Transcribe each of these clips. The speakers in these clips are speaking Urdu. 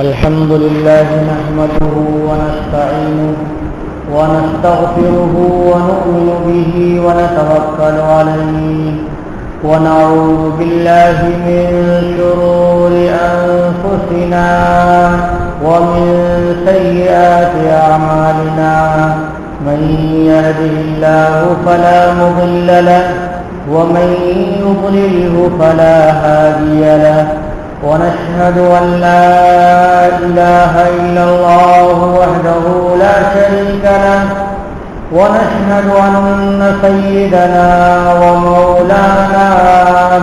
الحمد لله نحمده ونستعينه ونستغفره ونؤمن به ونتوكل عليه ونعوذ بالله من شرور أنفسنا ومن سيئات أعمالنا من يهده الله فلا مضل له ومن يضلله فلا هادي له ونشهد أن لا إله إلا الله وحده لا شريك له ونشهد أن سيدنا ومولانا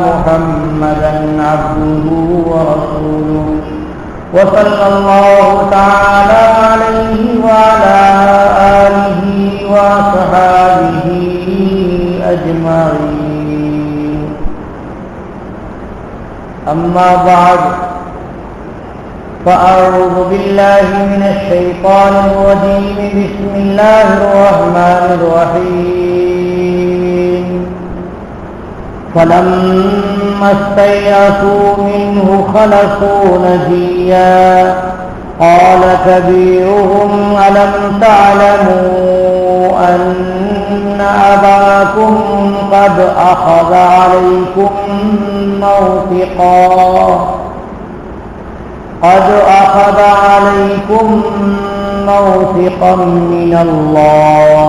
محمدا عبده ورسوله وصلى الله تعالى عليه وعلى آله وصحابه أجمعين. أما بعد فأعوذ بالله من الشيطان الرجيم. بسم الله الرحمن الرحيم. فلما استيئسوا منه خلصوا نجيا قال كبيرهم ألم تعلموا أن أباكم قد أخذ عليكم موثقا من الله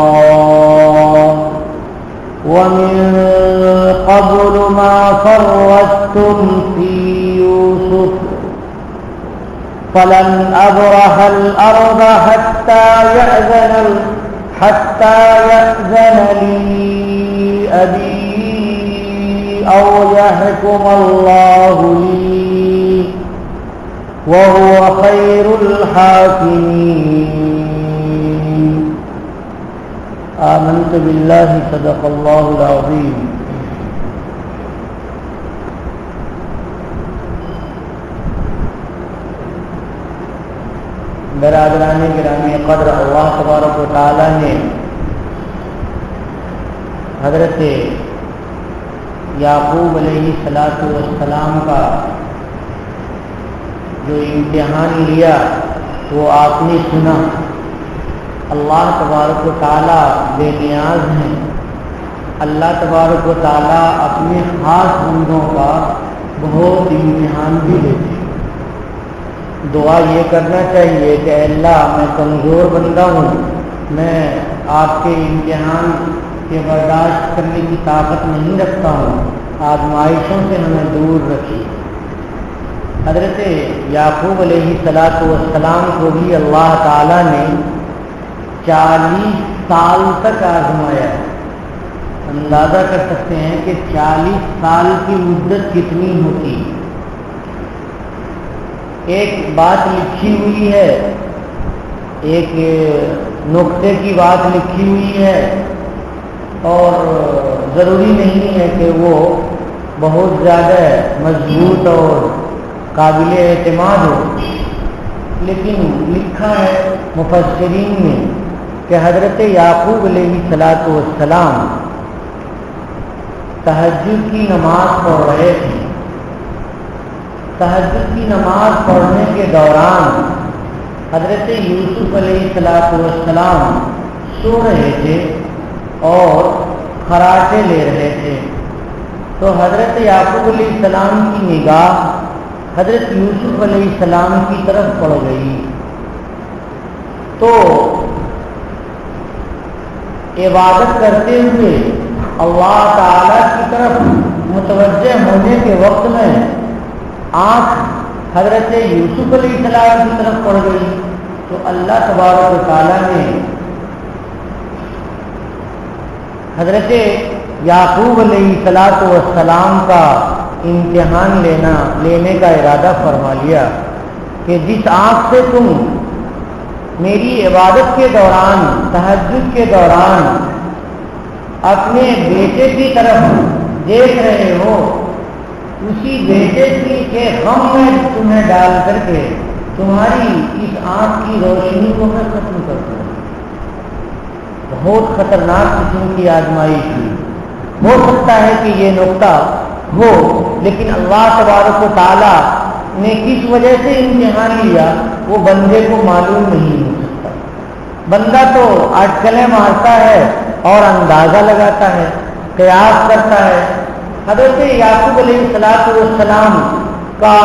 ومن قبل ما فرطتم في يوسف فلن أبرح الأرض حتى يأذن لي أبي أو يحكم الله لي وهو خير الحاكمين. آمنت بالله صدق الله العظيم. برادران گرامی قدر، اللہ تبارک و تعالی نے حضرت یعقوب علیہ السلام کا جو امتحان لیا وہ آپ نے سنا. اللہ تبارک و تعالی بے نیاز ہیں. اللہ تبارک و تعالی اپنے خاص بندوں کا بہت امتحان بھی لیتے ہیں. دعا یہ کرنا چاہیے کہ اے اللہ میں کمزور بندہ ہوں، میں آپ کے امتحان کے برداشت کرنے کی طاقت نہیں رکھتا ہوں، آزمائشوں سے ہمیں دور رکھیے. حضرت یعقوب علیہ السلام کو بھی اللہ تعالیٰ نے 40 سال تک آزمایا. اندازہ کر سکتے ہیں کہ 40 سال کی مدت کتنی ہوتی. ایک بات لکھی ہوئی ہے، ایک نقطے کی بات لکھی ہوئی ہے اور ضروری نہیں ہے کہ وہ بہت زیادہ مضبوط اور قابل اعتماد ہو، لیکن لکھا ہے مفسرین نے کہ حضرت یعقوب علیہ السلام تہجد کی نماز پڑھ رہے تھے. تہجد کی نماز پڑھنے کے دوران حضرت یوسف علیہ السلام سو رہے تھے اور خراٹے لے رہے تھے. تو حضرت یعقوب علیہ السلام کی نگاہ حضرت یوسف علیہ السلام کی طرف پڑ گئی. تو عبادت کرتے ہوئے اللہ تعالی کی طرف متوجہ ہونے کے وقت میں آنکھ حضرت یوسف علیہ السلام کی طرف پڑ گئی. تو اللہ تبارک و تعالی نے حضرت یعقوب علیہ السلام کا امتحان لینے کا ارادہ فرما لیا کہ جس آنکھ سے تم میری عبادت کے دوران، تہجد کے دوران اپنے بیٹے کی طرف دیکھ رہے ہو، اسی بیٹے کے غم میں تمہیں ڈال کر کے تمہاری اس آنکھ کی روشنی کو میں ختم کر دوں. بہت خطرناک قسم کی آزمائش تھی. ہو سکتا ہے کہ یہ نقطہ ہو، لیکن اللہ تبارک و تعالی نے کس وجہ سے امتحان لیا وہ بندے کو معلوم نہیں ہو سکتا۔ بندہ تو اٹکلیں مارتا ہے اور اندازہ لگاتا ہے، قیاس کرتا ہے۔ حضرت یعقوب علیہ السلام کا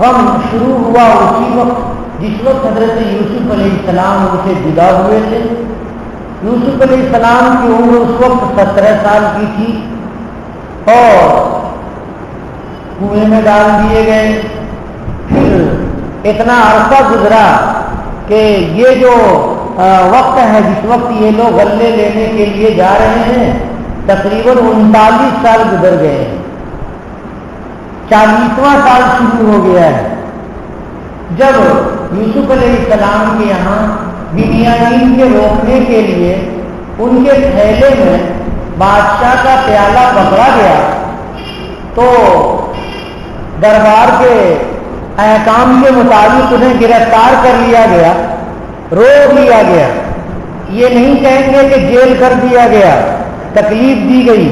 غم شروع ہوا اسی وقت جس وقت حضرت یوسف علیہ السلام ان سے جدا ہوئے تھے۔ یوسف علیہ السلام کی عمر اس وقت 17 سال کی تھی اور کنویں میں ڈال دیے گئے۔ پھر اتنا عرصہ گزرا کہ یہ جو وقت ہے جس وقت یہ لوگ غلے لینے کے لیے جا رہے ہیں تقریباً 39 سال گزر گئے ہیں، 40واں سال شروع ہو گیا ہے۔ جب یوسف علیہ السلام کے یہاں بنیامین کے روکنے کے لیے ان کے تھیلے میں بادشاہ کا پیالہ پکڑا گیا تو دربار کے احکام کے مطابق انہیں گرفتار کر لیا گیا، روک لیا گیا۔ یہ نہیں کہیں گے کہ جیل کر دیا گیا، تکلیف دی گئی،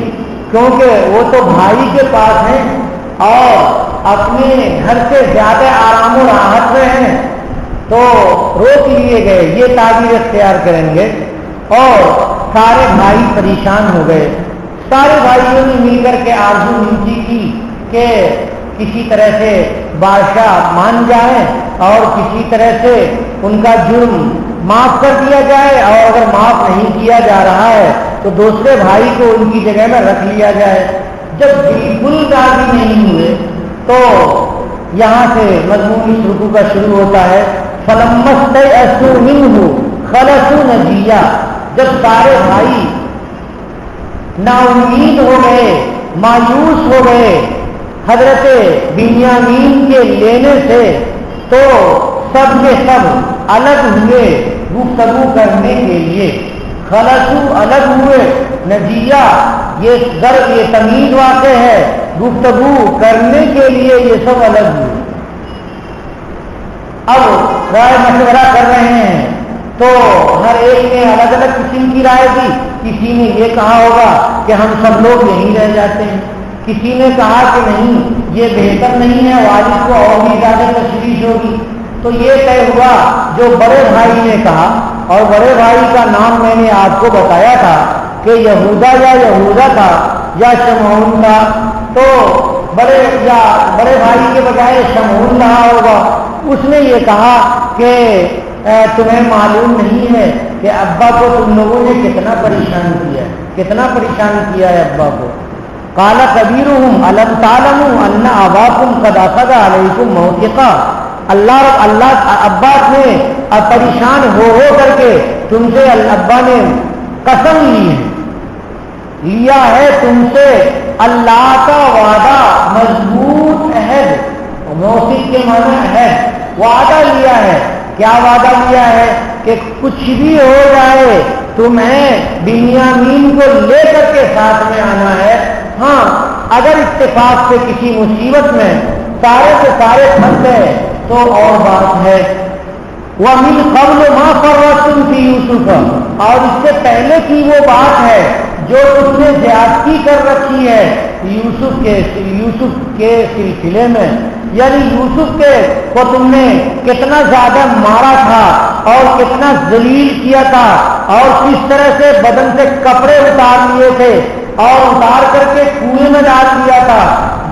کیونکہ وہ تو بھائی کے پاس ہیں اور اپنے گھر سے زیادہ آرام و راحت میں ہیں، تو روک لیے گئے، یہ تعبیر اختیار کریں گے۔ اور سارے بھائی پریشان ہو گئے۔ سارے بھائیوں نے مل کر کے آرزو نیچی کی کہ کسی طرح سے بادشاہ مان جائے اور کسی طرح سے ان کا جرم معاف کر دیا جائے، اور اگر معاف نہیں کیا جا رہا ہے تو دوسرے بھائی کو ان کی جگہ میں رکھ لیا جائے۔ جب بالکل راضی نہیں ہوئے تو یہاں سے مضمون اس رکوع کا شروع ہوتا ہے، فَلَمَّا اسْتَيْأَسُوا مِنْهُ خَلَصُوا نَجِيًّا۔ جب سارے بھائی نا امید ہو گئے، مایوس ہو گئے حضرت بنیامین کے لینے سے، تو سب کے سب الگ ہوئے گفتگو کرنے کے لیے۔ خلصو الگ ہوئے، نجیہ یہ تمیز واقع ہے، گفتگو کرنے کے لیے یہ سب الگ ہوئے۔ اب رائے مشورہ کر رہے ہیں تو ہر ایک نے الگ الگ قسم کی رائے دی۔ کسی نے یہ کہا ہوگا کہ ہم سب لوگ یہیں رہ جاتے ہیں، کسی نے کہا کہ نہیں یہ بہتر نہیں ہے، والد کو اور بھی زیادہ تشویش ہوگی۔ تو یہ طے ہوا جو بڑے بھائی نے کہا، اور بڑے بھائی کا نام میں نے آپ کو بتایا تھا کہ یہوذا تھا یا شمعون تھا، تو بڑے بھائی کے بجائے شمعون رہا ہوگا۔ اس نے یہ کہا کہ تمہیں معلوم نہیں ہے کہ ابا کو تم لوگوں نے کتنا پریشان کیا ہے، کتنا پریشان کیا ہے ابا کو۔ قال کبیرہم الم تعلموا ان اباکم قد اخذ علیکم موثقا۔ اللہ ابا نے پریشان ہو کر کے تم سے ابا نے قسم لیا ہے تم سے اللہ کا وعدہ، مضبوط عہد، موثق کے معنی عہد، وعدہ لیا ہے۔ کیا وعدہ لیا ہے؟ کہ کچھ بھی ہو جائے تمہیں بنیامین کو لے کر کے ساتھ میں آنا ہے۔ ہاں اگر اتفاق سے کسی مصیبت میں سارے کے سارے پھنس گئے تو اور بات ہے۔ وَمِن قَبْلُ مَا فَرَّطْتُمْ فِي يُوسُفَ، اور اس سے پہلے کی وہ بات ہے جو تم نے زیادتی کر رکھی ہے یوسف کے سلسلے میں، یعنی یوسف کو تم نے کتنا زیادہ مارا تھا اور کتنا ذلیل کیا تھا، اور کس طرح سے بدن سے کپڑے اتار لیے تھے اور اتار کر کے کنویں میں ڈال دیا تھا۔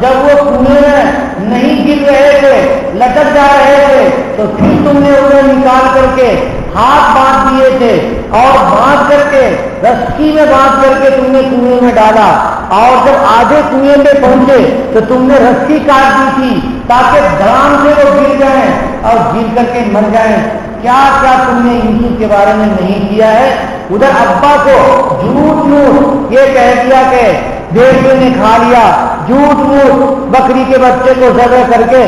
جب وہ کنویں میں نہیں گر رہے تھے، لٹک جا رہے تھے، تو پھر تم نے انہیں نکال کر کے ہاتھ باندھ دیے تھے اور باندھ کر کے رسی میں باندھ کر کے تم نے کنویں میں ڈالا، اور جب آدھے کنویں میں پہنچے تو تم نے رسی کاٹ دی تھی تاکہ دھڑام سے وہ گر جائیں اور گر کر کے مر جائیں۔ کیا کیا تم نے یوسف کے بارے میں نہیں کیا ہے؟ ادھر ابا کو جھوٹ یہ کہہ دیا کہ بیٹے نے کھا لیا، جھوٹ بکری کے بچے کو ذبح کر کے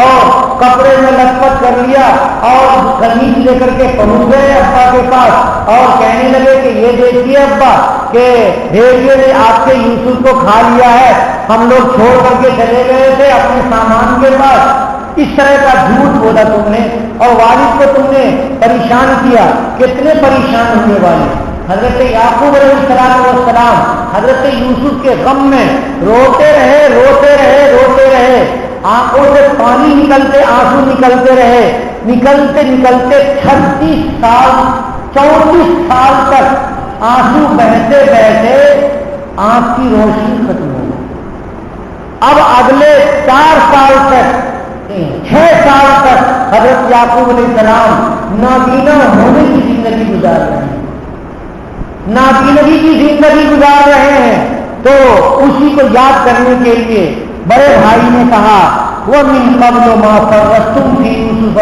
اور کپڑے میں لٹ پٹ کر لیا اور قمیص لے کر کے پہنچ گئے ابا کے پاس اور کہنے لگے کہ یہ دیکھیے ابا کہ بھیڑیے نے آپ کے یوسف کو کھا لیا ہے، ہم لوگ چھوڑ کر کے چلے گئے تھے اپنے سامان کے پاس۔ اس طرح کا جھوٹ بولا تم نے اور والد کو تم نے پریشان کیا۔ کتنے پریشان ہونے والے حضرت یعقوب علیہ السلام حضرت یوسف کے غم میں روتے رہے آنکھوں سے پانی نکلتے، آنسو نکلتے رہے، نکلتے نکلتے 36 سال 34 سال تک آنسو بہتے بہتے آنکھ کی روشنی ختم ہو گئی۔ اب اگلے 4 سال تک 6 سال تک حضرت یعقوب علیہ السلام نابینا ہونے کی زندگی گزار رہے ہیں، نابینگی کی زندگی گزار رہے ہیں۔ تو اسی کو یاد کرنے کے لیے بڑے بھائی نے کہا وَمِن قَبْلُ مَا فَرَّطْتُمْ فِي يُوسُفَ،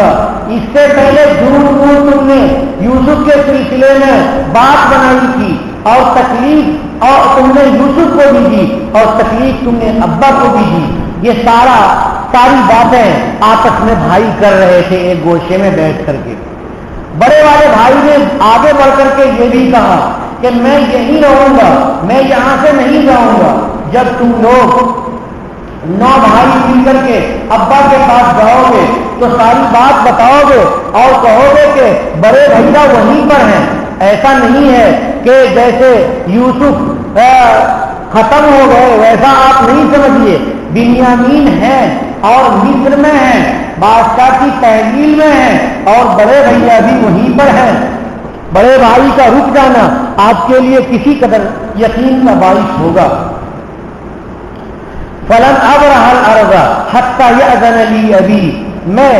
اس سے پہلے جھوٹ موٹ تم نے یوسف کے سلسلے میں بات بنائی تھی اور تکلیف اور تم نے یوسف کو بھی دی اور تکلیف تم نے ابا کو بھی دی۔ یہ ساری باتیں آپس میں بھائی کر رہے تھے ایک گوشے میں بیٹھ کر کے۔ بڑے والے بھائی نے آگے بڑھ کر کے یہ بھی کہا کہ میں یہیں رہوں گا، میں یہاں سے نہیں جاؤں گا۔ جب تم لوگ 9 بھائی مل کر کے ابا کے پاس جاؤ گے تو ساری بات بتاؤ گے اور کہو گے کہ بڑے بھیا وہیں پر ہیں۔ ایسا نہیں ہے کہ جیسے یوسف ختم ہو گئے ویسا آپ نہیں سمجھیے، بنیامین ہیں اور مصر میں ہیں، بادشاہ کی تحویل میں ہیں اور بڑے بھیا بھی وہیں پر ہیں۔ بڑے بھائی کا رک جانا آپ کے لیے کسی قدر یقین کا باعث ہوگا۔ فلن ابرح الارض حتی یأذن لی ابی، میں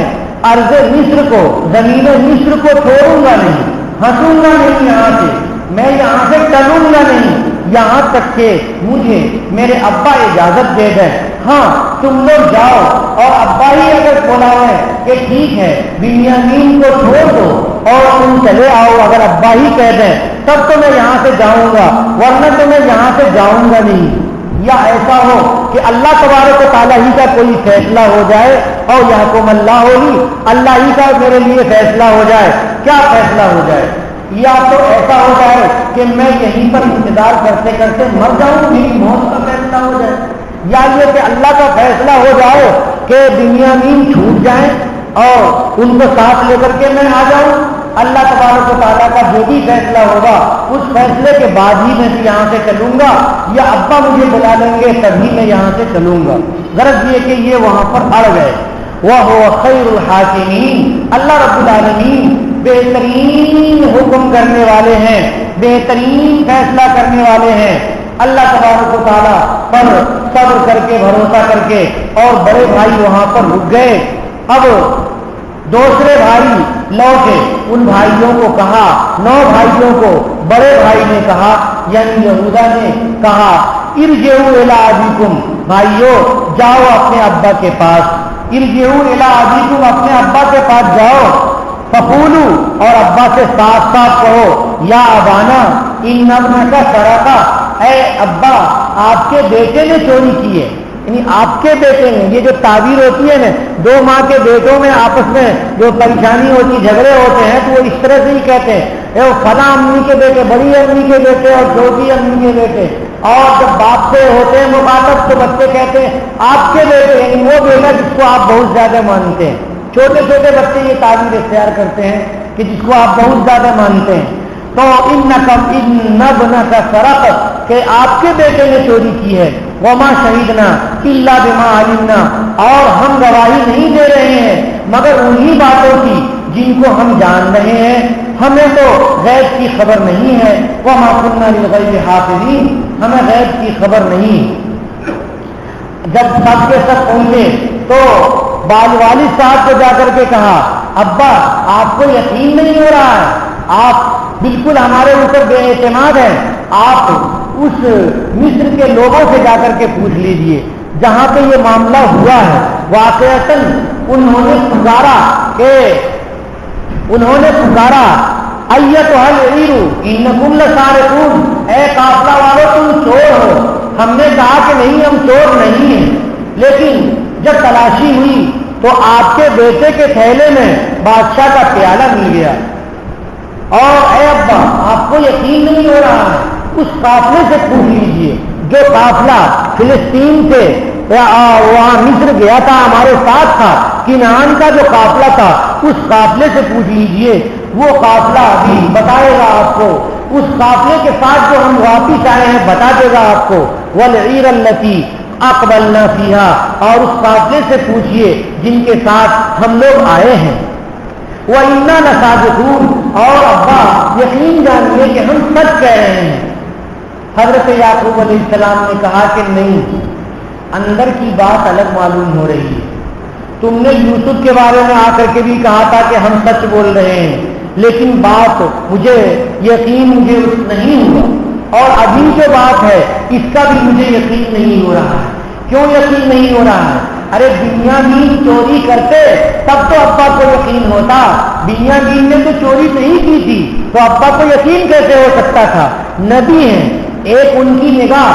ارض مصر کو، زمین مصر کو چھوڑوں گا نہیں، ہٹوں گا نہیں یہاں سے، میں یہاں سے ٹلوں گا نہیں یہاں تک کہ مجھے میرے ابا اجازت دے دیں۔ ہاں تم لوگ جاؤ اور ابا ہی اگر بلائیں کہ ٹھیک ہے بنیامین کو چھوڑ دو اور تم چلے آؤ، اگر ابا ہی کہہ دیں تب تو میں یہاں سے جاؤں گا، ورنہ تو میں یہاں سے جاؤں گا نہیں۔ یا ایسا ہو کہ اللہ تبارک و تعالیٰ ہی کا کوئی فیصلہ ہو جائے اور یحکم اللہ ہوگی، اللہ ہی کا میرے لیے فیصلہ ہو جائے۔ کیا فیصلہ ہو جائے؟ یا تو ایسا ہو جائے کہ میں یہیں پر انتظار کرتے کرتے مر جاؤں، میری موت کا فیصلہ ہو جائے، یا یہ کہ اللہ کا فیصلہ ہو جائے کہ بنیامین چھوٹ جائیں اور ان کو ساتھ لے کر کے میں آ جاؤں۔ اللہ تبارک و تعالیٰ کا جو بھی فیصلہ ہوگا اس فیصلے کے بعد ہی میں یہاں سے چلوں گا، یا ابا مجھے بلا لیں گے تبھی میں یہاں سے چلوں گا۔ غرض یہ کہ یہ وہاں پر اڑ گئے۔ وَهُوَ خَيْرُ الْحَاكِمِينَ، اللہ رب العالمین بہترین حکم کرنے والے ہیں، بہترین فیصلہ کرنے والے ہیں۔ اللہ تبارک و تعالیٰ پر صبر کر کے، بھروسہ کر کے، اور بڑے بھائی وہاں پر رک گئے۔ اب دوسرے بھائی لوٹے، ان بھائیوں کو کہا، 9 بھائیوں کو بڑے بھائی نے کہا، یعنی یہودا نے کہا ارجعوا الی ابیکم، بھائیو جاؤ اپنے ابا کے پاس، ارجعوا الی ابیکم، اپنے ابا کے پاس جاؤ، فقولوا، اور ابا سے صاف صاف کہو، یا ابانا ان ابنک سرقا، اے ابا آپ کے بیٹے نے چوری کی ہے، یعنی آپ کے بیٹے نے، یہ جو تعبیر ہوتی ہے نا 2 ماں کے بیٹوں میں آپس میں جو پریشانی ہوتی، جھگڑے ہوتے ہیں تو وہ اس طرح سے ہی کہتے ہیں اے فلاں امی کے بیٹے، بڑی امی کے بیٹے اور چھوٹی امی کے بیٹے، اور جب باپ سے ہوتے ہیں مخاطب تو بچے کہتے ہیں آپ کے بیٹے، یعنی وہ بیٹا جس کو آپ بہت زیادہ مانتے ہیں۔ چھوٹے چھوٹے بچے یہ تعبیر اختیار کرتے ہیں کہ جس کو آپ بہت زیادہ مانتے ہیں۔ تو ان ابنک سرق، کہ آپ کے بیٹے نے چوری کی ہے، وما شہیدنا الا بما علمنا، اور ہم گواہی نہیں دے رہے ہیں مگر انہی باتوں کی جن کو ہم جان رہے ہیں، ہمیں تو غیب کی خبر نہیں ہے، وما كنا للغیب حافظین، ہمیں غیب کی خبر نہیں۔ جب سب کے سب پہنچے تو والد صاحب کو جا کر کے کہا ابا آپ کو یقین نہیں ہو رہا ہے، آپ بالکل ہمارے اوپر بے اعتماد ہیں، آپ اس مصر کے لوگوں سے جا کر کے پوچھ لیجئے جہاں پہ یہ معاملہ ہوا ہے۔ واقعتاً انہوں نے پکارا ایتھا العیر انکم لسارقون، اے قافلہ والو تم چور ہو۔ ہم نے کہا کہ نہیں ہم چور نہیں ہیں، لیکن جب تلاشی ہوئی تو آپ کے بیٹے کے تھیلے میں بادشاہ کا پیالہ مل گیا، اور اے ابا آپ کو یقین نہیں ہو رہا ہے، اس قافلے سے پوچھ لیجئے جو قافلہ فلسطین سے وہاں مصر گیا تھا، ہمارے ساتھ تھا، کنعان کا جو قافلہ تھا اس قافلے سے پوچھ لیجئے، وہ قافلہ ابھی بتائے گا آپ کو، اس قافلے کے ساتھ جو ہم واپس آئے ہیں بتا دے گا آپ کو۔ والعیر التی اقبلنا فیہا، اور اس قافلے سے پوچھئے جن کے ساتھ ہم لوگ آئے ہیں، وَإِنَّا لَصَادِقُونَ، اور ابا یقین جانیے کہ ہم سچ کہہ رہے ہیں۔ حضرت یعقوب علیہ السلام نے کہا کہ نہیں، اندر کی بات الگ معلوم ہو رہی ہے، تم نے یوسف کے بارے میں آ کر کے بھی کہا تھا کہ ہم سچ بول رہے ہیں، لیکن بات مجھے یقین نہیں ہوا، اور ابھی جو بات ہے اس کا بھی مجھے یقین نہیں ہو رہا ہے۔ کیوں یقین نہیں ہو رہا ہے؟ ارے بنیامین چوری کرتے تب تو ابا کو یقین ہوتا، بنیامین نے تو چوری نہیں کی تھی تو ابا کو یقین کیسے ہو سکتا تھا؟ نبی ہیں، ایک ان کی نگاہ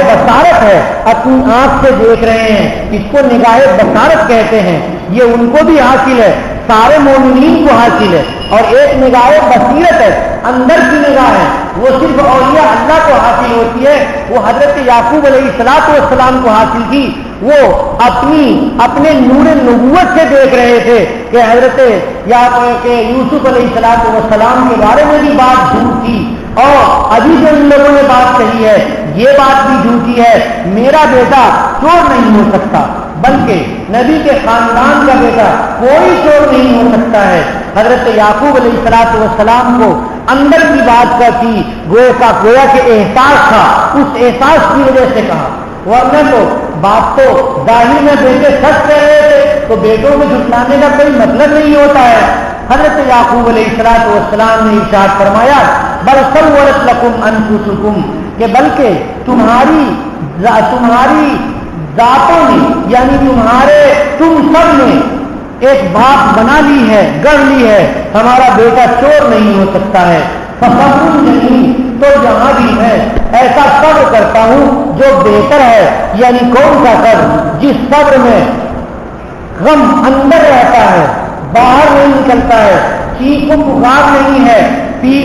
بصارت ہے، اپنی آنکھ سے دیکھ رہے ہیں، اس کو نگاہ بصارت کہتے ہیں، یہ ان کو بھی حاصل ہے، سارے مومنین کو حاصل ہے، اور ایک نگاہ بصیرت ہے، اندر کی نگاہ ہے، وہ صرف اولیاء اللہ کو حاصل ہوتی ہے، وہ حضرت یعقوب علیہ السلام کو حاصل کی۔ وہ اپنے نور نبوت سے دیکھ رہے تھے کہ حضرت یوسف علیہ السلام کے بارے میں بھی بات جھوٹ تھی، اور ابھی جو ان لوگوں نے بات کہی ہے یہ بات بھی جھوٹی ہے، میرا بیٹا چور نہیں ہو سکتا، بلکہ نبی کے خاندان کا بیٹا کوئی چور نہیں ہو سکتا ہے۔ حضرت یعقوب علیہ السلام کو اندر کی بات کا کی گویا کہ احساس تھا، اس احساس کی وجہ سے کہا، ورنہ تو بات تو ظاہر میں بیٹے سچ کہہ رہے تھے تو بیٹوں میں جھٹلانے کا کوئی مطلب نہیں ہوتا ہے۔ حضرت یعقوب علیہ السلام نے ارشاد فرمایا، بل سولت لکم انفسکم، کہ بلکہ تمہاری ذاتوں نے، یعنی تم سب نے ایک بات بنا لی ہے، گڑھ لی ہے، ہمارا بیٹا چور نہیں ہو سکتا ہے۔ فصبر جمیل، تو جہاں بھی ہے ایسا صبر کرتا ہوں جو بہتر ہے، یعنی کون سا صبر؟ جس صبر میں غم اندر رہتا ہے، باہر نہیں نکلتا ہے، چیخ و پکار نہیں ہے،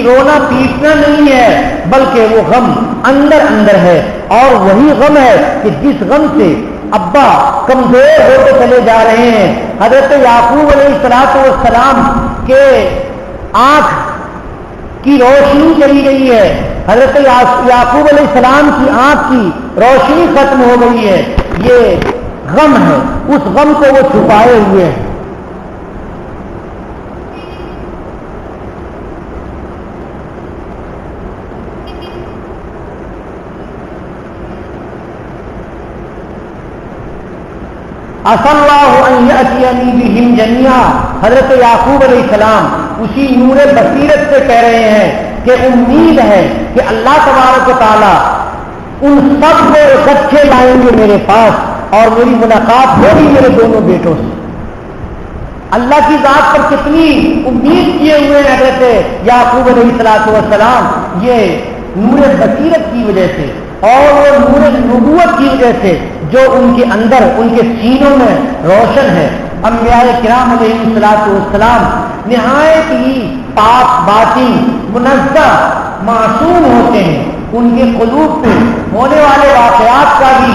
رونا پیٹنا نہیں ہے، بلکہ وہ غم اندر ہے، اور وہی غم ہے کہ جس غم سے ابا کمزور ہوتے چلے جا رہے ہیں۔ حضرت یعقوب علیہ السلام کے آنکھ کی روشنی چلی گئی ہے، حضرت یعقوب علیہ السلام کی آنکھ کی روشنی ختم ہو گئی ہے، یہ غم ہے، اس غم کو وہ چھپائے ہوئے ہیں۔ عسى الله ان ياتيني بهم جميعا، حضرت یعقوب علیہ السلام اسی نور بصیرت سے کہہ رہے ہیں کہ امید ہے کہ اللہ تبارک و تعالیٰ ان سب کو اکٹھے لائیں گے میرے پاس، اور میری ملاقات ہوگی میرے دونوں بیٹوں سے۔ اللہ کی ذات پر کتنی امید کیے ہوئے ہیں حضرت یعقوب علیہ السلام، یہ نور بصیرت کی وجہ سے اور وہ نور نبوت کی وجہ سے جو ان کے اندر، ان کے سینوں میں روشن ہے۔ انبیاء کرام علیہ السلام نہایت ہی پاک باطن، منزہ، معصوم ہوتے ہیں، ان کے قلوب پہ ہونے والے واقعات کا بھی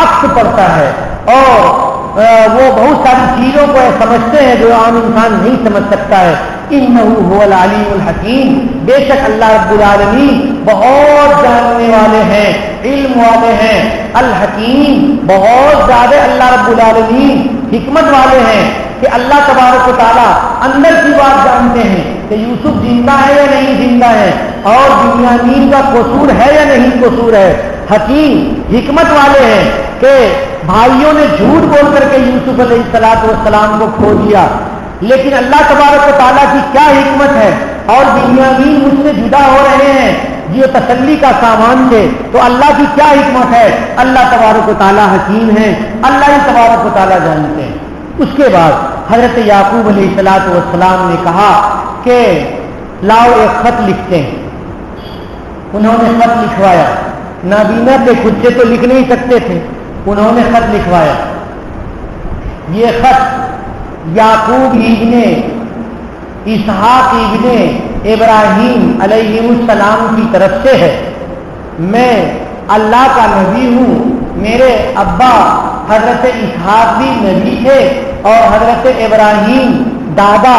عکس پڑتا ہے، اور وہ بہت ساری چیزوں کو سمجھتے ہیں جو عام انسان نہیں سمجھ سکتا ہے۔ انہ هو العلیم الحکیم، بے شک اللہ رب العالمین بہت جاننے والے ہیں، علم والے ہیں، الحکیم بہت زیادہ اللہ رب العالمین حکمت والے ہیں، کہ اللہ تبارک و تعالیٰ اندر کی بات جانتے ہیں کہ یوسف زندہ ہے یا نہیں زندہ ہے، اور بنیامین کا قصور ہے یا نہیں قصور ہے۔ حکیم حکمت والے ہیں کہ بھائیوں نے جھوٹ بول کر کے یوسف علیہ السلام کو کھو دیا، لیکن اللہ تبارک و تعالیٰ کی کیا حکمت ہے، اور بنیامین مجھ سے جدا ہو رہے ہیں یہ تسلی کا سامان تھے، تو اللہ کی کیا حکمت ہے؟ اللہ تبارک و تعالیٰ حکیم ہے، اللہ ہی تبارک و تعالیٰ جانتے ہیں۔ اس کے بعد حضرت یعقوب علیہ السلام نے کہا کہ لاؤ ایک خط لکھتے ہیں۔ انہوں نے خط لکھوایا، نابینا تھے، خود سے تو لکھ نہیں سکتے تھے، انہوں نے خط لکھوایا۔ یہ خط یعقوب ابن اسحاق ابن ابراہیم علیہ السلام کی طرف سے ہے۔ میں اللہ کا نبی ہوں، میرے ابا حضرت اسحاق بھی نبی تھے، اور حضرت ابراہیم دادا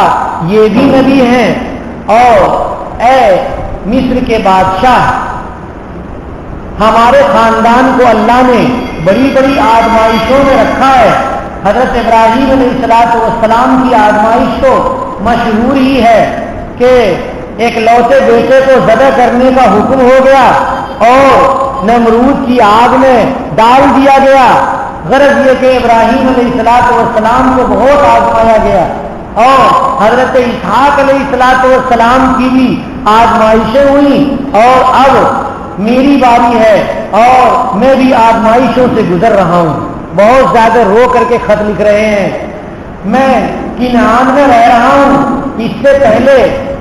یہ بھی نبی ہیں، اور اے مصر کے بادشاہ ہمارے خاندان کو اللہ نے بڑی بڑی آزمائشوں میں رکھا ہے. حضرت ابراہیم علیہ السلام کی آزمائش تو مشہور ہی ہے کہ ایک لوتے بیٹے کو ذبح کرنے کا حکم ہو گیا اور نمرود کی آگ میں ڈال دیا گیا. غرض یہ کہ ابراہیم علیہ السلام کو بہت آزمایا گیا اور حضرت اسحاق علیہ السلام کی بھی آزمائشیں ہوئیں اور اب میری باری ہے اور میں بھی آزمائشوں سے گزر رہا ہوں. بہت زیادہ رو کر کے خط لکھ رہے ہیں. میں کنعان میں رہ رہا ہوں. اس سے پہلے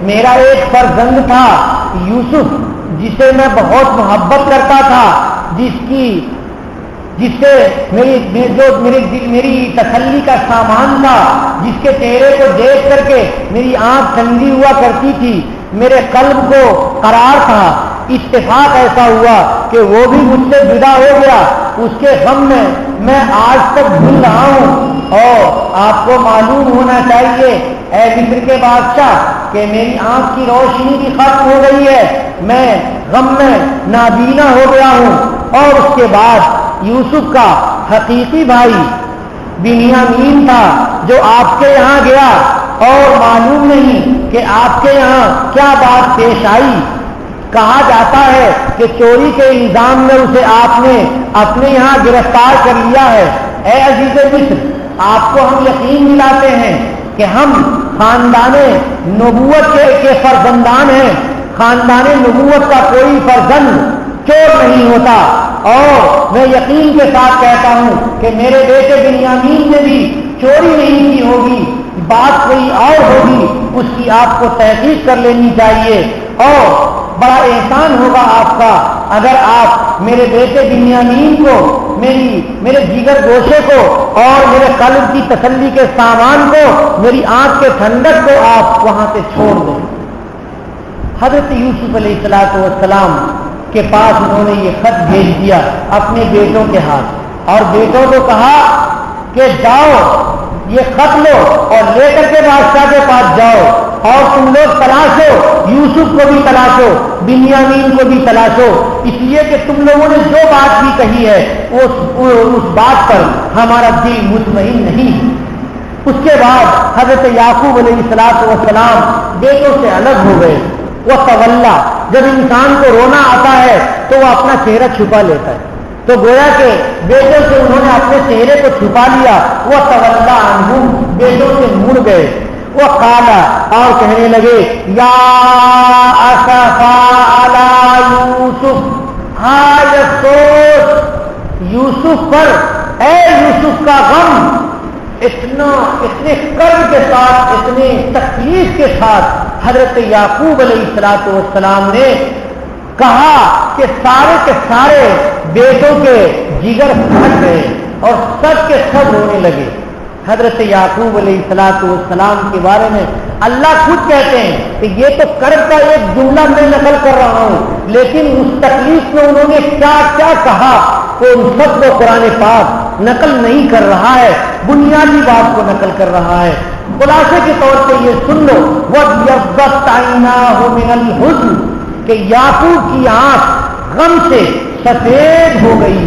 میرا ایک فرزند تھا یوسف جسے میں بہت محبت کرتا تھا, جس سے میری تسلی کا سامان تھا, جس کے چہرے کو دیکھ کر کے میری آنکھ ٹھنڈی ہوا کرتی تھی, میرے قلب کو قرار تھا. اتفاق ایسا ہوا کہ وہ بھی مجھ سے جدا ہو گیا. اس کے غم میں میں آج تک بھول رہا ہوں. اور آپ کو معلوم ہونا چاہیے اے مصر کے بادشاہ کہ میری آنکھ کی روشنی بھی ختم ہو گئی ہے, میں غم میں نابینا ہو گیا ہوں. اور اس کے بعد یوسف کا حقیقی بھائی بنیامین تھا جو آپ کے یہاں گیا اور معلوم نہیں کہ آپ کے یہاں کیا بات پیش آئی. کہا جاتا ہے کہ چوری کے الزام میں اسے آپ نے اپنے یہاں گرفتار کر لیا ہے. اے عزیز مصر, آپ کو ہم یقین دلاتے ہیں کہ ہم خاندان نبوت کے فرزندان ہیں. خاندان نبوت کا کوئی فرزند چور نہیں ہوتا. اور میں یقین کے ساتھ کہتا ہوں کہ میرے بیٹے بنیامین نے بھی چوری نہیں کی ہوگی, بات کوئی اور ہوگی, اس کی آپ کو تحقیق کر لینی چاہیے. اور بڑا احسان ہوگا آپ کا اگر آپ میرے بیٹے بنیامین کو, میرے جگر گوشے کو اور میرے قلب کی تسلی کے سامان کو, میری آنکھ کے ٹھنڈک کو آپ وہاں سے چھوڑ دیں. حضرت یوسف علیہ السلام کے پاس انہوں نے یہ خط بھیج دیا اپنے بیٹوں کے ہاتھ اور بیٹوں کو کہا کہ جاؤ یہ خط لو اور لے کر کے بادشاہ کے پاس جاؤ اور تم لوگ تلاشو, یوسف کو بھی تلاشو, بنیامین کو بھی تلاشو, اس لیے کہ تم لوگوں نے جو بات بھی کہی ہے اس بات پر ہمارا دل مطمئن نہیں. اس کے بعد حضرت یعقوب علیہ السلام بیٹوں سے الگ ہو گئے. وہ تولا, جب انسان کو رونا آتا ہے تو وہ اپنا چہرہ چھپا لیتا ہے, تو گویا کہ بیٹوں سے انہوں نے اپنے چہرے کو چھپا لیا. وہ تولا عنہم, بیٹوں سے مڑ گئے. وہ قالا, اور کہنے لگے یا اسفا علی یوسف, ہائے افسوس یوسف پر, اے یوسف کا غم. اتنے کرب کے ساتھ, اتنے تکلیف کے ساتھ حضرت یعقوب علیہ السلام نے کہا کہ سارے کے سارے بیٹوں کے جگر پھٹ گئے اور سب کے سب رونے لگے. حضرت یعقوب علیہ السلام کے بارے میں اللہ خود کہتے ہیں کہ یہ تو کرب کا ایک جملہ میں نقل کر رہا ہوں, لیکن اس تکلیف میں انہوں نے کیا کیا کہا وہ ان سب کو قرآن پاک نقل نہیں کر رہا ہے, بنیادی بات کو نقل کر رہا ہے. خلاصے کے طور پہ یہ سن لو, وَابْيَضَّتْ عَيْنَاهُ مِنَ الْحُزْنِ, کہ یعقوب کی آنکھ غم سے سفید ہو گئی.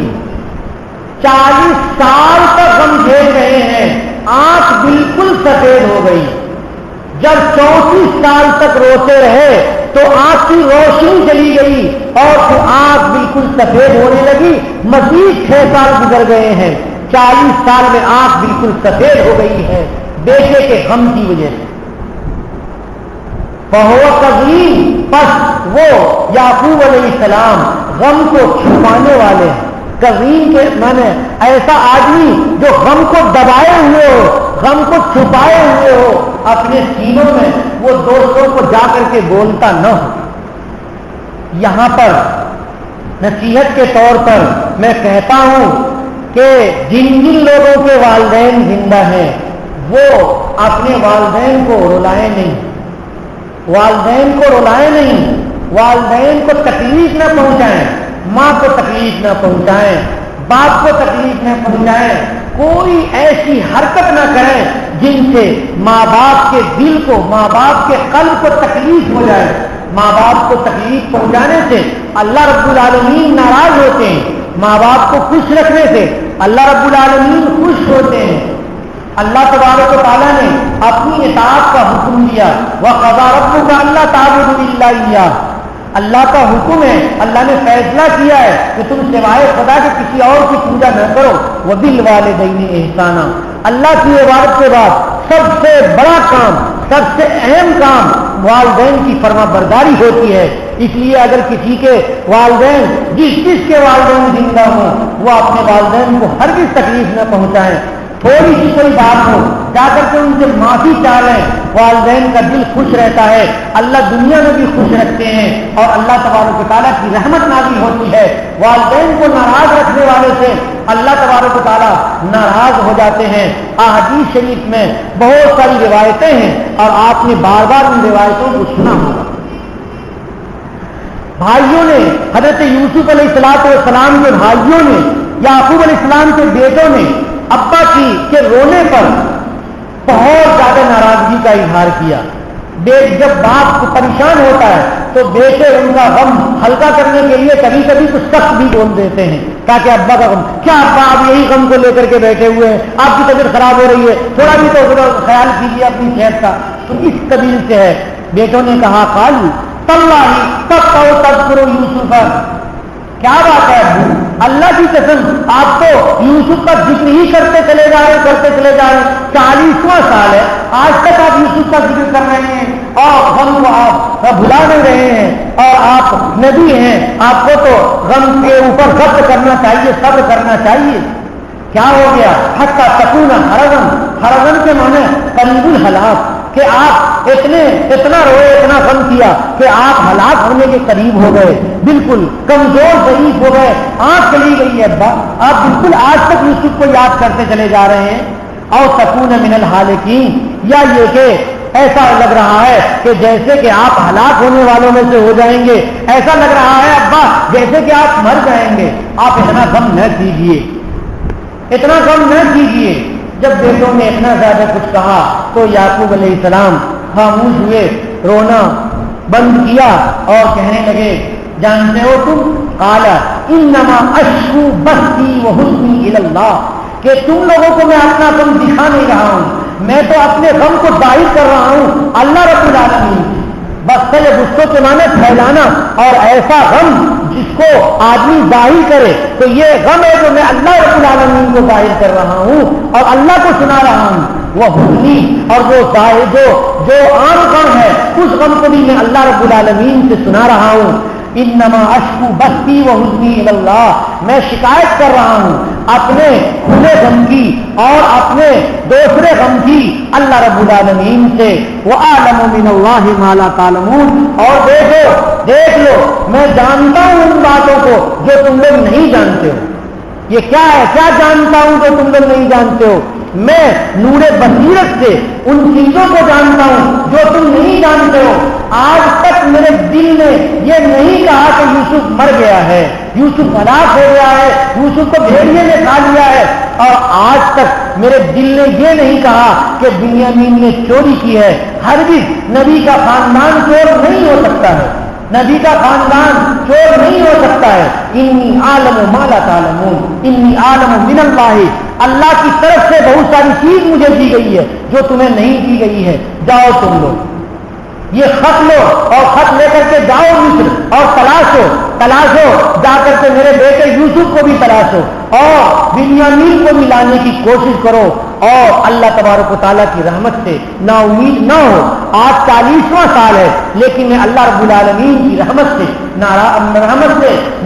40 سال تک غم جھیل رہے ہیں, آنکھ بالکل سفید ہو گئی. جب 34 سال تک روتے رہے تو آنکھ کی روشنی چلی گئی اور پھر آنکھ بالکل سفید ہونے لگی. مزید 6 سال گزر گئے ہیں, 40 سال میں آنکھ بالکل سفید ہو گئی ہے بیٹے کے غم کی وجہ سے. فَهُوَ قَدِيمٌ, پس وہ یعقوب علیہ السلام غم کو چھپانے والے ہیں. قدیم کے معنی ایسا آدمی جو غم کو دبائے ہوئے ہو, غم کو چھپائے ہوئے ہو اپنے سینوں میں, وہ دوستوں کو جا کر کے بولتا نہ ہو. یہاں پر نصیحت کے طور پر میں کہتا ہوں کہ جن لوگوں کے والدین زندہ ہیں وہ اپنے والدین کو رلائیں نہیں, والدین کو رلائیں نہیں, والدین کو تکلیف نہ پہنچائیں, ماں کو تکلیف نہ پہنچائیں, باپ کو تکلیف نہ پہنچائیں, کوئی ایسی حرکت نہ کریں جن سے ماں باپ کے دل کو, ماں باپ کے قلب کو تکلیف ہو جائے. ماں باپ کو تکلیف پہنچانے سے اللہ رب العالمین ناراض ہوتے ہیں، ماں باپ کو خوش رکھنے سے اللہ رب العالمین خوش ہوتے ہیں۔ اللہ تبارک و تعالیٰ نے اپنی اطاعت کا حکم دیا، وَقَضَىٰ رَبُّكَ أَلَّا تَعْبُدُوا إِلَّا إِيَّاهُ، اللہ کا حکم ہے، اللہ نے فیصلہ کیا ہے کہ تم سوائے خدا کے کسی اور کی پوجا نہ کرو، وَبِالْوَالِدَيْنِ إِحْسَانًا، اللہ کی عبادت کے بعد سب سے بڑا کام، سب سے اہم کام والدین کی فرما برداری ہوتی ہے۔ اس لیے اگر کسی کے والدین، جس کے والدین زندہ ہوں، وہ اپنے والدین کو ہرگز تکلیف نہ پہنچائیں، تھوڑی سی کوئی بات ہو جا کر کے ان سے معافی چاہ لیں، والدین کا دل خوش رہتا ہے، اللہ دنیا میں بھی خوش رکھتے ہیں اور اللہ تبارک و تعالیٰ کی رحمت نازل ہوتی ہے۔ والدین کو ناراض رکھنے والے سے اللہ تبارک و تعالیٰ ناراض ہو جاتے ہیں۔ احادیث شریف میں بہت ساری روایتیں ہیں اور آپ نے بار بار ان روایتوں کو سنا ہوگا۔ بھائیوں نے، حضرت یوسف علیہ السلام کے بھائیوں نے، یعقوب علیہ السلام کے بیٹوں نے ابا کی کے رونے پر بہت زیادہ ناراضگی کا اظہار کیا۔ جب باپ کو پریشان ہوتا ہے تو بیٹے ان کا غم ہلکا کرنے کے لیے کبھی کبھی کچھ سخت بھی بول دیتے ہیں، تاکہ ابا کا غم، کیا ابا آپ یہی غم کو لے کر کے بیٹھے ہوئے ہیں، آپ کی طبیعت خراب ہو رہی ہے، تھوڑا بھی تو خیال کیجیے اپنی صحت کا۔ تو اس قبیل سے ہے۔ بیٹوں نے کہا قالوا تاللہ تذکر یوسف، کیا بات ہے ابو، اللہ کی قسم آپ تو یوسف کا ذکر ہی کرتے چلے جا رہے، 40واں سال ہے، آج تک آپ یوسف کا ذکر کر رہے ہیں اور غم کو آپ بھلا نہیں رہے ہیں، اور آپ نبی ہیں، آپ کو تو غم کے اوپر ضبط کرنا چاہیے، صبر کرنا چاہیے۔ کیا ہو گیا؟ حتی تکون حرزن کے معنی قریب الہلاک، کہ آپ اتنا روئے، اتنا غم کیا کہ آپ ہلاک ہونے کے قریب ہو گئے، بالکل کمزور ضعیف ہو گئے، آنکھ چلی گئی ہے ابا، آپ بالکل آج تک یوسف کو یاد کرتے چلے جا رہے ہیں۔ اور تکون من الحالکین، یا یہ کہ ایسا لگ رہا ہے کہ جیسے کہ آپ ہلاک ہونے والوں میں سے ہو جائیں گے، ایسا لگ رہا ہے ابا جیسے کہ آپ مر جائیں گے، آپ اتنا غم نہ کیجیے، اتنا غم نہ کیجیے۔ جب بیٹوں نے اتنا زیادہ کچھ کہا تو یعقوب علیہ السلام خاموش ہوئے، رونا بند کیا اور کہنے لگے جانتے ہو تم، قال انما اشکو بثی وحزنی الی اللہ، کہ تم لوگوں کو میں اپنا غم دکھا نہیں رہا ہوں، میں تو اپنے غم کو ظاہر کر رہا ہوں اللہ رب العالمین۔ بس غصوں کے معنی پھیلانا، اور ایسا غم جس کو آدمی ظاہر کرے تو یہ غم ہے جو میں اللہ رب العالمین کو ظاہر کر رہا ہوں اور اللہ کو سنا رہا ہوں۔ وہ حزنی، اور وہ جو عام غم ہے اس غم کو بھی میں اللہ رب العالمین سے سنا رہا ہوں۔ انما اشکو بثی وحزنی الی اللہ، میں شکایت کر رہا ہوں اپنے کھلے غم کی اور اپنے دوسرے غم کی اللہ رب العالمین سے۔ وَأَعْلَمُ مِنَ اللَّهِ مَا لَا تَعْلَمُونَ، اور دیکھ لو میں جانتا ہوں ان باتوں کو جو تم لوگ نہیں جانتے ہو۔ یہ کیا ہے؟ کیا جانتا ہوں جو تم لوگ نہیں جانتے ہو؟ میں نور بصیرت سے ان چیزوں کو جانتا ہوں جو تم نہیں جانتے ہو۔ آج تک میرے دل نے یہ نہیں کہا کہ یوسف مر گیا ہے، یوسف ہلاک ہو گیا ہے، یوسف کو بھیڑیے نے کھا لیا ہے، اور آج تک میرے دل نے یہ نہیں کہا کہ بنیامین نے چوری کی ہے۔ ہرگز نبی کا خاندان چور نہیں ہو سکتا ہے، نبی کا خاندان چور نہیں ہو سکتا ہے۔ انی عالم ما لا تعلمون، انی عالم من اللہ، اللہ کی طرف سے بہت ساری چیز مجھے دی گئی ہے جو تمہیں نہیں دی گئی ہے۔ جاؤ تم لوگ یہ خط لو اور خط لے کر کے جاؤ مصر اور تلاشو جا کر کے میرے بیٹے یوسف کو بھی تلاشو اور بنیامین کو ملانے کی کوشش کرو، اور اللہ تبارک و تعالیٰ کی رحمت سے نا امید نہ ہو۔ آج 40واں سال ہے لیکن میں اللہ رب العالمین کی رحمت سے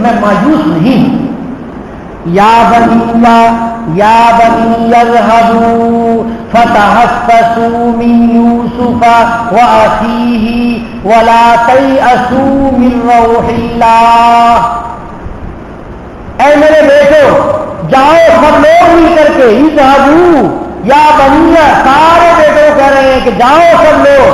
میں مایوس نہیں ہوں۔ یا بنی اذهبوا فتحسسوا من یوسف واخیہ ولا تیأسوا من روح اللہ، اے میرے بیٹو جاؤ سب لوگ مل کر کے، اذهبوا یا بنی، سارے بیٹوں کہہ رہے ہیں کہ جاؤ سب لوگ،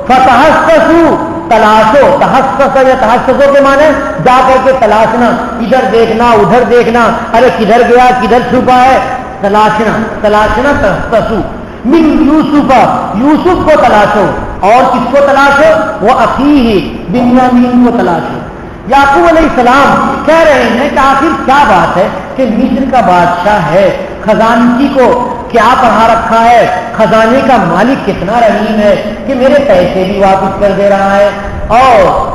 فتحسسوا تلاشو، تحسسوں کے معنی جا کر کے تلاشنا، ادھر دیکھنا ادھر دیکھنا، ارے کدھر گیا کدھر چھپا ہے، تلاشنا تحسسو من یوسف، یوسف کو تلاشو، اور کس کو تلاش ہے؟ وہ اخیہ بنیامین کو تلاش ہے۔ یعقوب علیہ السلام کہہ رہے ہیں کہ آخر کیا بات ہے کہ مصر کا بادشاہ ہے، خزانچی کو کیا پڑھا رکھا ہے، خزانے کا مالک کتنا رحیم ہے کہ میرے پیسے بھی واپس کر دے رہا ہے اور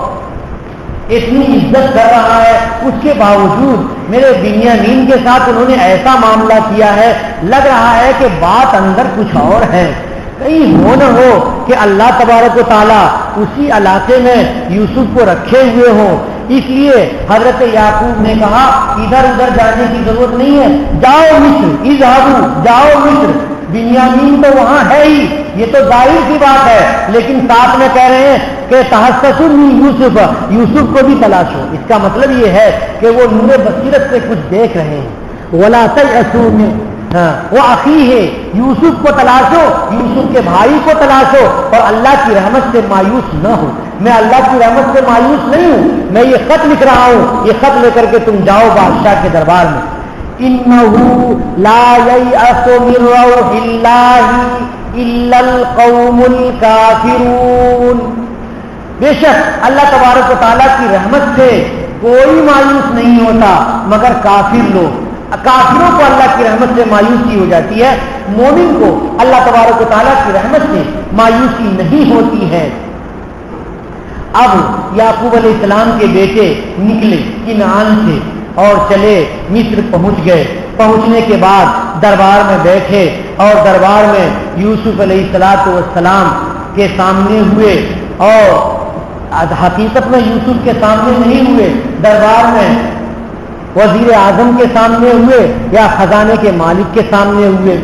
اتنی عزت کر رہا ہے، اس کے باوجود میرے بنیامین کے ساتھ انہوں نے ایسا معاملہ کیا ہے، لگ رہا ہے کہ بات اندر کچھ اور ہے، کہیں ہو نہ ہو کہ اللہ تبارک و تعالیٰ اسی علاقے میں یوسف کو رکھے ہوئے ہوں۔ اس لیے حضرت یعقوب نے کہا ادھر ادھر جانے کی ضرورت نہیں ہے، جاؤ مصر، اذهبوا، جاؤ مصر، بنیامین تو وہاں ہے ہی، یہ تو ظاہر سی بات ہے، لیکن ساتھ میں کہہ رہے ہیں کہ تحسسوا من یوسف، یوسف کو بھی تلاشو۔ اس کا مطلب یہ ہے کہ وہ نور بصیرت سے کچھ دیکھ رہے ہیں۔ ولا تیأسوا من، وہ اخی ہے، یوسف کو تلاشو، یوسف کے بھائی کو تلاشو اور اللہ کی رحمت سے مایوس نہ ہو۔ میں اللہ کی رحمت سے مایوس نہیں ہوں، میں یہ خط لکھ رہا ہوں، یہ خط لے کر کے تم جاؤ بادشاہ کے دربار میں۔ انہ لا ییأس من روح اللہ الا القوم الکافرون، بے شک اللہ تبارک و تعالیٰ کی رحمت سے کوئی مایوس نہیں ہوتا مگر کافر لوگ۔ کافروں کو اللہ کی رحمت سے مایوسی ہو جاتی ہے، مومن کو اللہ تبارک و تعالیٰ کی رحمت سے مایوسی نہیں ہوتی ہے۔ اب یعقوب علیہ السلام کے بیٹے نکلے کنعان سے اور چلے مصر پہنچ گئے۔ پہنچنے کے بعد دربار میں بیٹھے اور دربار میں یوسف علیہ السلام کے سامنے ہوئے، اور حقیقت میں یوسف کے سامنے نہیں ہوئے، دربار میں وزیر اعظم کے سامنے ہوئے یا خزانے کے مالک کے سامنے ہوئے،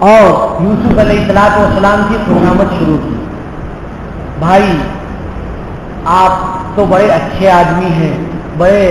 اور یوسف علیہ السلام کی خدمت شروع کی۔ بھائی آپ تو بڑے اچھے آدمی ہیں، بڑے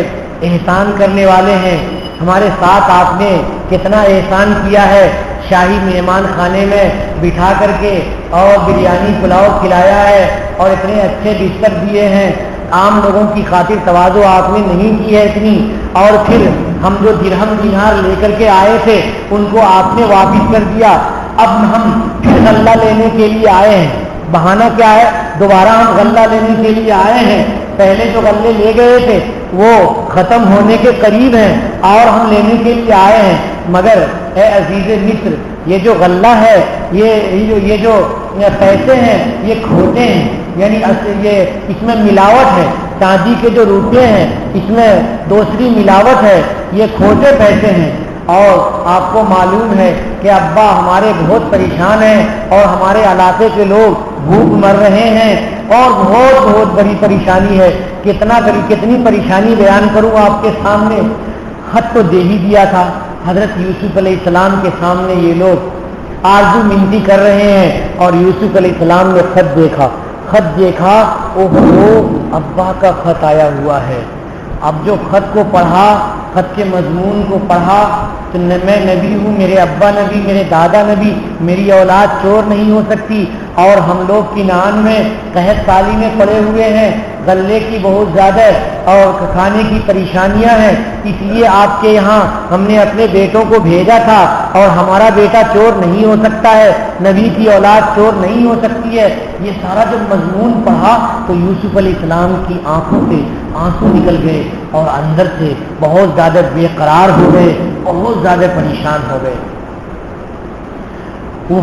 احسان کرنے والے ہیں، ہمارے ساتھ آپ نے کتنا احسان کیا ہے، شاہی مہمان خانے میں بٹھا کر کے اور بریانی پلاؤ کھلایا ہے اور اتنے اچھے بستر دیے ہیں، عام لوگوں کی خاطر تواضع آپ نے نہیں کی ہے اتنی، اور پھر ہم جو درہم دینار لے کر کے آئے تھے ان کو آپ نے واپس کر دیا، اب ہم پھر غلہ لینے کے لیے آئے ہیں۔ بہانہ کیا ہے؟ دوبارہ ہم غلہ لینے کے لیے آئے ہیں، پہلے جو غلے لے گئے تھے وہ ختم ہونے کے قریب ہیں اور ہم لینے کے لیے آئے ہیں، مگر اے عزیز مصر یہ جو غلہ ہے، یہ جو پیسے ہیں یہ کھوٹے ہیں، یعنی یہ اس میں ملاوٹ ہے، چاندی کے جو روپے ہیں اس میں دوسری ملاوٹ ہے، یہ کھوٹے پیسے ہیں، اور آپ کو معلوم ہے کہ ابا ہمارے بہت پریشان ہیں اور ہمارے علاقے کے لوگ بھوک مر رہے ہیں اور بہت بڑی پریشانی ہے، کتنی پریشانی بیان کروں آپ کے سامنے۔ خط تو دے ہی دیا تھا، حضرت یوسف علیہ السلام کے سامنے یہ لوگ آرزو منتی کر رہے ہیں، اور یوسف علیہ السلام نے خط دیکھا، اوہو ابا کا خط آیا ہوا ہے۔ اب جو خط کو پڑھا، خط کے مضمون کو پڑھا تو میں نبی ہوں، میرے ابا نبی، میرے دادا نبی، میری اولاد چور نہیں ہو سکتی، اور ہم لوگ کنعان میں قحط سالی میں پڑے ہوئے ہیں، غلے کی بہت زیادہ اور کھانے کی پریشانیاں ہیں، اس لیے آپ کے یہاں ہم نے اپنے بیٹوں کو بھیجا تھا، اور ہمارا بیٹا چور نہیں ہو سکتا ہے، نبی کی اولاد چور نہیں ہو سکتی ہے۔ یہ سارا جب مضمون پڑھا تو یوسف علیہ السلام کی آنکھوں سے آنسو نکل گئے اور اندر سے بہت زیادہ بے قرار ہو گئے، بہت زیادہ پریشان ہو گئے۔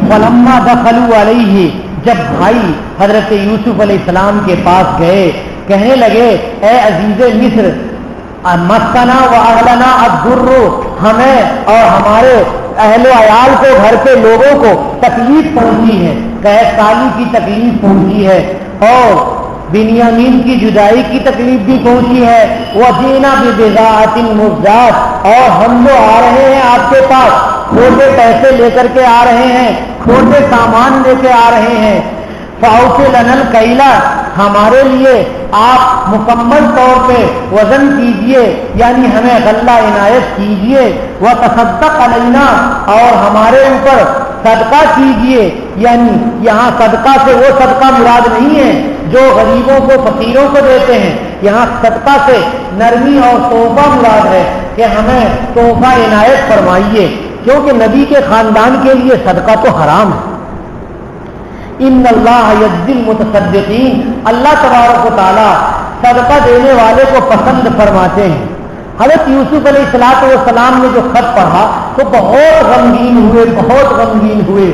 فلما دخلوا علیہ، جب بھائی حضرت یوسف علیہ السلام کے پاس گئے، کہنے لگے اے عزیز مصر مسنا و اہلنا الضر، ہمیں اور ہمارے اہل و عیال کو، گھر کے لوگوں کو تکلیف پہنچی ہے، قحط سالی کی تکلیف پہنچی ہے، اور بنیامین کی جدائی کی تکلیف بھی پہنچی ہے، وجینا ببضاعۃ مزجاۃ، اور ہم جو آ رہے ہیں آپ کے پاس کھوٹے پیسے لے کر کے آ رہے ہیں، کھوٹے سامان لے کے آ رہے ہیں، فاوف لنا الکیل، ہمارے لیے آپ مکمل طور پہ وزن کیجئے، یعنی ہمیں غلہ عنایت کیجئے، وتصدق علینا، اور ہمارے اوپر صدقہ کیجئے، یعنی یہاں صدقہ سے وہ صدقہ مراد نہیں ہے جو غریبوں کو فقیروں کو دیتے ہیں، یہاں صدقہ سے نرمی اور تحفہ مراد ہے کہ ہمیں تحفہ عنایت فرمائیے، کیونکہ نبی کے خاندان کے لیے صدقہ تو حرام ہے، ان اللہ یجزی المتصدقین، اللہ تبارک و تعالیٰ صدقہ دینے والے کو پسند فرماتے ہیں۔ حضرت یوسف علیہ السلام نے جو خط پڑھا تو بہت غمگین ہوئے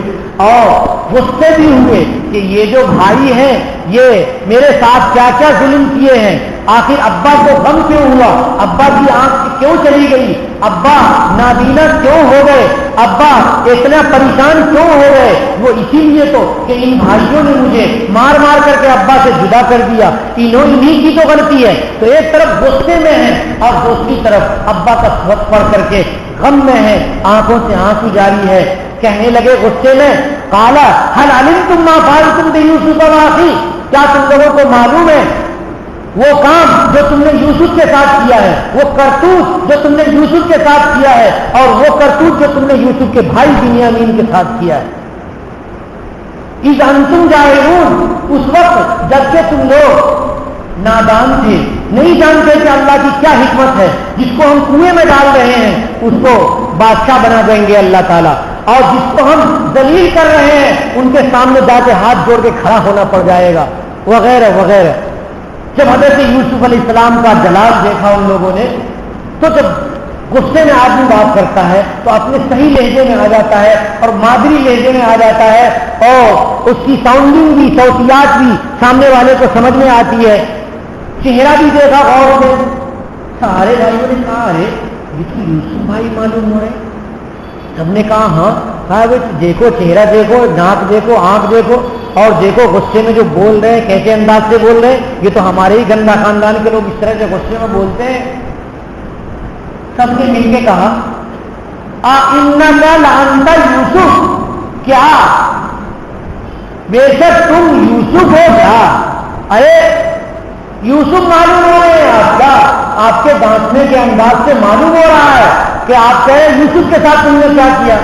اور غصے بھی ہوئے کہ یہ جو بھائی ہیں یہ میرے ساتھ کیا کیا ظلم کیے ہیں، آخر ابا کو غم کیوں ہوا، ابا کی آنکھ کیوں چلی گئی، ابا نابینا کیوں ہو گئے، ابا اتنا پریشان کیوں ہو گئے، وہ اسی لیے تو کہ ان بھائیوں نے مجھے مار مار کر کے ابا سے جدا کر دیا، انہی کی تو غلطی ہے۔ تو ایک طرف غصے میں ہے اور دوسری طرف ابا کا خط پڑھ کر کے غم میں ہے، آنکھوں سے آنسو جاری ہے۔ کہنے لگے غصے میں، قال هل علمتم ما فعلتم بيوسف واخيه، کیا تم لوگوں کو معلوم ہے وہ کام جو تم نے یوسف کے ساتھ کیا ہے، وہ کرتوت جو تم نے یوسف کے ساتھ کیا ہے، اور وہ کرتوت جو تم نے یوسف کے بھائی بنیامین کے ساتھ کیا ہے۔ اذ انتم جاہلون، اس وقت جبکہ تم لوگ نادان تھے، نہیں جانتے کہ اللہ کی کیا حکمت ہے، جس کو ہم کنویں میں ڈال رہے ہیں اس کو بادشاہ بنا دیں گے اللہ تعالیٰ، اور جس کو ہم ذلیل کر رہے ہیں ان کے سامنے جا کے ہاتھ جوڑ کے کھڑا ہونا پڑ جائے گا، وغیرہ وغیرہ۔ جب حضرت یوسف علیہ السلام کا جلال دیکھا ان لوگوں نے، تو جب غصے میں آدمی بات کرتا ہے تو اپنے صحیح لہجے میں آ جاتا ہے اور مادری لہجے میں آ جاتا ہے، اور اس کی ساؤنڈنگ بھی، صوتیات بھی سامنے والے کو سمجھ میں آتی ہے۔ چہرہ بھی دیکھا غور سے، سارے بھائیوں نے کہا ارے یہ تو یوسف بھائی معلوم ہو رہے، سب نے کہا ہاں، دیکھو چہرہ دیکھو، ناک دیکھو، آنکھ دیکھو، اور دیکھو غصے میں جو بول رہے ہیں کیسے انداز سے بول رہے ہیں، یہ تو ہمارے ہی گندا خاندان کے لوگ اس طرح سے غصے میں بولتے ہیں۔ سب نے مل کے کہا اِنَّكَ لَأَنْتَ یوسف، کیا بے شک تم یوسف ہو کیا؟ ارے یوسف معلوم ہو رہے ہیں آپ کا، آپ کے بانٹنے کے انداز سے معلوم ہو رہا ہے کہ آپ کہہ رہے یوسف کے ساتھ تم نے کیا کیا،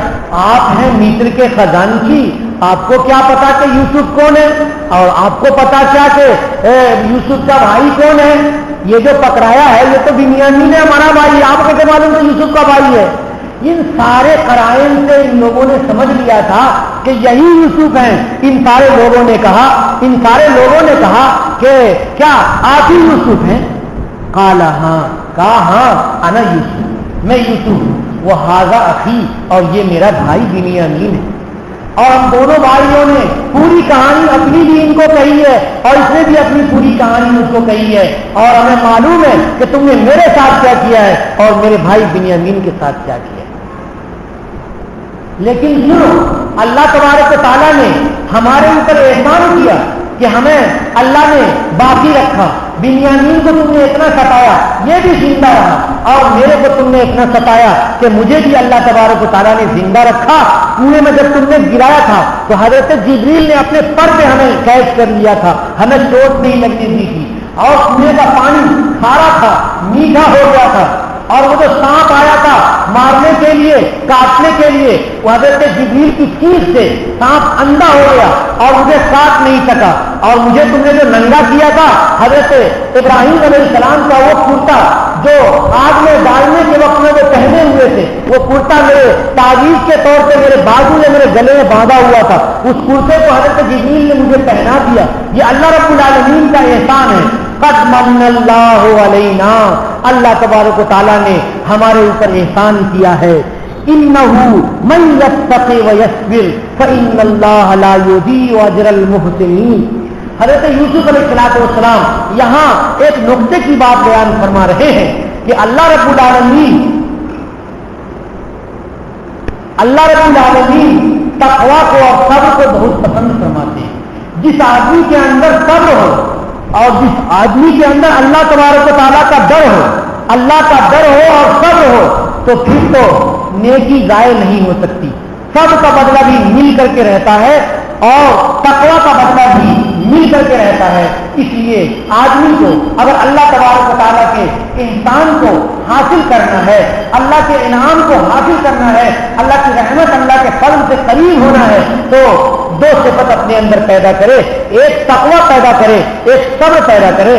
آپ ہیں مصر کے خزانچی، آپ کو کیا پتا کہ یوسف کون ہے، اور آپ کو پتا کیا کہ یوسف کا بھائی کون ہے، یہ جو پکڑایا ہے یہ تو بنیامین ہے ہمارا بھائی، آپ کو کیا معلوم کہ یوسف کا بھائی ہے۔ ان سارے قرائن سے ان لوگوں نے سمجھ لیا تھا کہ یہی یوسف ہیں۔ ان سارے لوگوں نے کہا کہ کیا آپ ہی یوسف ہیں؟ قال ہاں، کہا ہاں انا یوسف، میں یوسف ہوں، وہ ھذا اخی، اور یہ میرا بھائی بنیامین ہے۔ اور ہم دونوں بھائیوں نے پوری کہانی اپنی بھی ان کو کہی ہے اور اس نے بھی اپنی پوری کہانی اس کو کہی ہے، اور ہمیں معلوم ہے کہ تم نے میرے ساتھ کیا کیا ہے اور میرے بھائی بنیامین کے ساتھ کیا کیا ہے۔ لیکن سنو، اللہ تبارک و تعالیٰ نے ہمارے اوپر احسان کیا کہ ہمیں اللہ نے باقی رکھا، بنیامین کو تم نے اتنا ستایا یہ بھی زندہ رہا، اور میرے کو تم نے اتنا ستایا کہ مجھے بھی اللہ تبارک و تعالیٰ نے زندہ رکھا۔ کنویں میں جب تم نے گرایا تھا تو حضرت جبریل نے اپنے پر پہ ہمیں قید کر لیا تھا، ہمیں چوٹ نہیں لگنے دی تھی، اور کنویں کا پانی کھارا تھا، میٹھا ہو گیا تھا، اور وہ جو سانپ آیا تھا مارنے کے لیے، کاٹنے کے لیے، وہ حضرت جبریل کی چیز سے سانپ اندھا ہو گیا اور مجھے کاٹ نہیں سکا۔ اور مجھے تم نے جو ننگا کیا تھا حضرت ابراہیم علیہ السلام کا وہ کرتا جو آگ میں ڈالنے کے وقت میں وہ پہنے ہوئے تھے، وہ کرتا میرے تعویذ کے طور پہ میرے بازو میں میرے گلے میں باندھا ہوا تھا، اس کرتے کو حضرت جبریل نے مجھے پہنا دیا۔ یہ اللہ رب العالمین کا احسان ہے۔ قد من اللہ علینا، اللہ تبارک و تعالیٰ نے ہمارے اوپر احسان کیا ہے۔ انہ من یتقی ویصبر فإن اللہ لا یضیع اجر المحسنین۔ حضرت یوسف علیہ السلام یہاں ایک نقطے کی بات بیان فرما رہے ہیں کہ اللہ رب العالمین تقویٰ کو اور صبر کو بہت پسند فرماتے ہیں۔ جس آدمی کے اندر صبر ہو اور جس آدمی کے اندر اللہ تبارک و تعالیٰ کا ڈر ہو، اللہ کا ڈر ہو اور صبر ہو، تو پھر تو نیکی ضائع نہیں ہو سکتی۔ صبر کا بدلہ بھی مل کر کے رہتا ہے اور تقویٰ کا بدلہ بھی مل کر کے رہتا ہے۔ اس لیے آدمی کو اگر اللہ تبارک و تعالیٰ کے احسان کو حاصل کرنا ہے، اللہ کے انعام کو حاصل کرنا ہے، اللہ کی رحمت، اللہ کے فضل سے قریب ہونا ہے، تو دو صفت اپنے اندر پیدا کرے، ایک تقویٰ پیدا کرے، ایک صبر پیدا کرے۔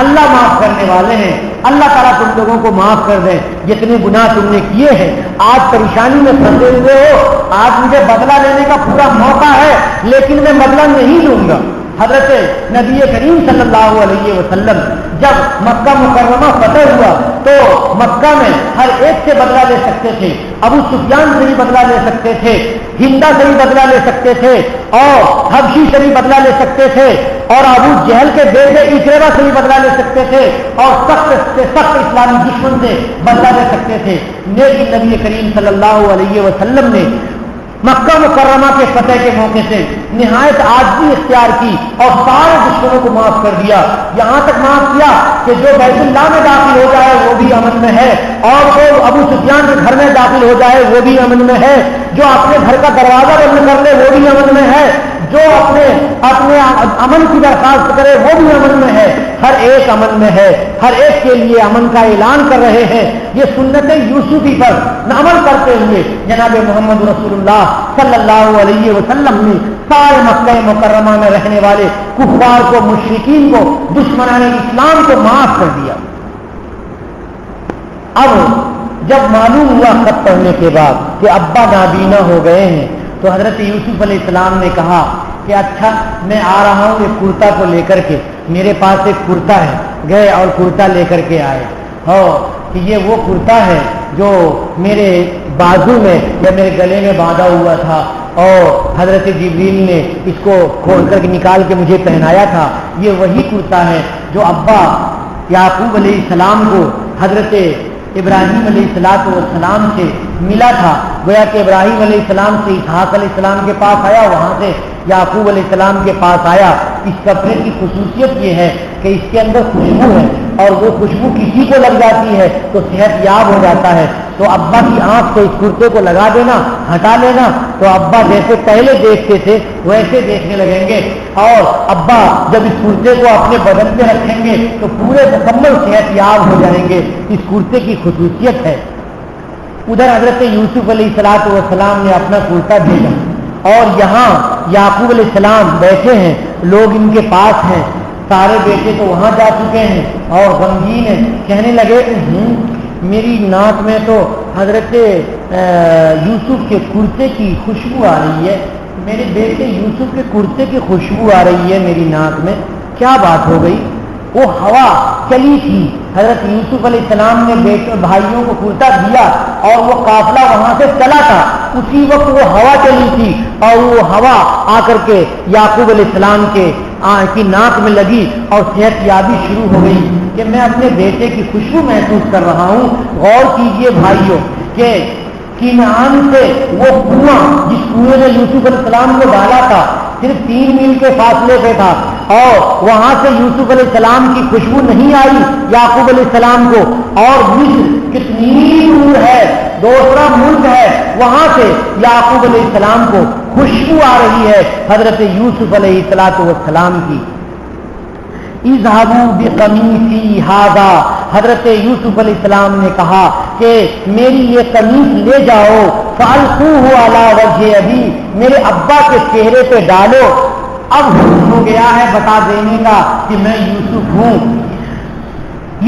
اللہ معاف کرنے والے ہیں. اللہ تعالیٰ تم لوگوں کو معاف کر دیں جتنے گناہ تم نے کیے ہیں. آج پریشانی میں پھنسے ہوئے ہو, آج مجھے بدلہ لینے کا پورا موقع ہے, لیکن میں بدلہ نہیں لوں گا. حضرت نبی کریم صلی اللہ علیہ وسلم جب مکہ مکرمہ فتح ہوا تو مکہ میں ہر ایک سے بدلہ لے سکتے تھے. ابو سفیان سے بھی بدلہ لے سکتے تھے, ہندا سے بھی بدلہ لے سکتے تھے, اور حبشی سے بھی بدلہ لے سکتے تھے, اور ابو جہل کے بیٹے اکرمہ سے بھی بدلہ لے سکتے تھے, اور سخت سے سخت اسلامی دشمن سے بدلہ لے سکتے تھے. لیکن نبی کریم صلی اللہ علیہ وسلم نے مکہ مکرمہ کے فتح کے موقع سے نہایت عاجزی اختیار کی اور سارے دشمنوں کو معاف کر دیا. یہاں تک معاف کیا کہ جو بیت اللہ میں داخل ہو جائے وہ بھی امن میں ہے, اور جو ابو سفیان کے گھر میں داخل ہو جائے وہ بھی امن میں ہے, جو اپنے گھر کا دروازہ بند کر لے وہ بھی امن میں ہے, جو اپنے امن کی درخواست کرے وہ بھی امن میں ہے. ہر ایک امن میں ہے, ہر ایک کے لیے امن کا اعلان کر رہے ہیں. یہ سنت یوسفی پر عمل کرتے ہوئے جناب محمد رسول اللہ صلی اللہ علیہ وسلم نے سارے مکہ مکرمہ میں رہنے والے کفار کو, مشرکین کو, دشمنان اسلام کو معاف کر دیا. اب جب معلوم ہوا خط پڑھنے کے بعد کہ ابا نابینا ہو گئے ہیں تو حضرت یوسف علیہ السلام نے کہا کہ اچھا میں آ رہا ہوں ایک کرتا کو لے کر کے, میرے پاس ایک کرتا ہے. گئے اور کرتا لے کر کے آئے. کہ یہ وہ کرتا ہے جو میرے بازو میں یا میرے گلے میں باندھا ہوا تھا, اور حضرت جبریل نے اس کو کھول کر کے نکال کے مجھے پہنایا تھا. یہ وہی کرتا ہے جو ابا یعقوب علیہ السلام کو حضرت ابراہیم علیہ السلام سے ملا تھا. گویا کہ ابراہیم علیہ السلام سے اسحاق علیہ السلام کے پاس آیا, وہاں سے یعقوب علیہ السلام کے پاس آیا. اس کپڑے کی خصوصیت یہ ہے کہ اس کے اندر خوشبو ہے, اور وہ خوشبو کسی کو لگ جاتی ہے تو صحت یاب ہو جاتا ہے. تو ابا کی آنکھ کو اس کرتے کو لگا دینا, ہٹا لینا, تو ابا جیسے پہلے دیکھتے تھے ویسے دیکھنے لگیں گے. اور ابا جب اس کرتے کو اپنے بدن پہ رکھیں گے تو پورے مکمل صحت یاب ہو جائیں گے. اس کرتے کی خصوصیت ہے. ادھر حضرت یوسف علیہ السلام نے اپنا کرتا بھیجا, اور یہاں یعقوب علیہ السلام بیٹھے ہیں, لوگ ان کے پاس ہیں, سارے بیٹے تو وہاں جا چکے ہیں اور غمگین ہیں. کہنے لگے میری ناک میں تو حضرت یوسف کے کرتے کی خوشبو آ رہی ہے, میرے بیٹے یوسف کے کرتے کی خوشبو آ رہی ہے میری ناک میں, کیا بات ہو گئی؟ وہ ہوا چلی تھی, حضرت یوسف علیہ السلام نے بیٹے بھائیوں کو کرتا دیا اور وہ قافلہ وہاں سے چلا تھا. اسی وقت وہ ہوا چلی تھی اور وہ ہوا آ کر کے یعقوب علیہ السلام کی ناک میں لگی اور صحت یابی شروع ہو گئی کہ میں اپنے بیٹے کی خوشبو محسوس کر رہا ہوں. غور کیجئے بھائیوں کہ کنعان سے وہ کنواں جس کنویں نے یوسف علیہ السلام کو ڈالا تھا صرف 3 میل کے فاصلے پہ تھا, اور وہاں سے یوسف علیہ السلام کی خوشبو نہیں آئی یعقوب علیہ السلام کو. اور مصر کتنی دور ہے, دوسرا ملک ہے, وہاں سے یعقوب علیہ السلام کو خوشبو آ رہی ہے حضرت یوسف علیہ السلام کی. اذهبوا بقمیصی ھذا, حضرت یوسف علیہ السلام نے کہا کہ میری یہ قمیص لے جاؤ, فالقوہ علی وجہ ابی, میرے ابا کے چہرے پہ ڈالو. اب ہو گیا ہے بتا دینے کا کہ میں یوسف ہوں.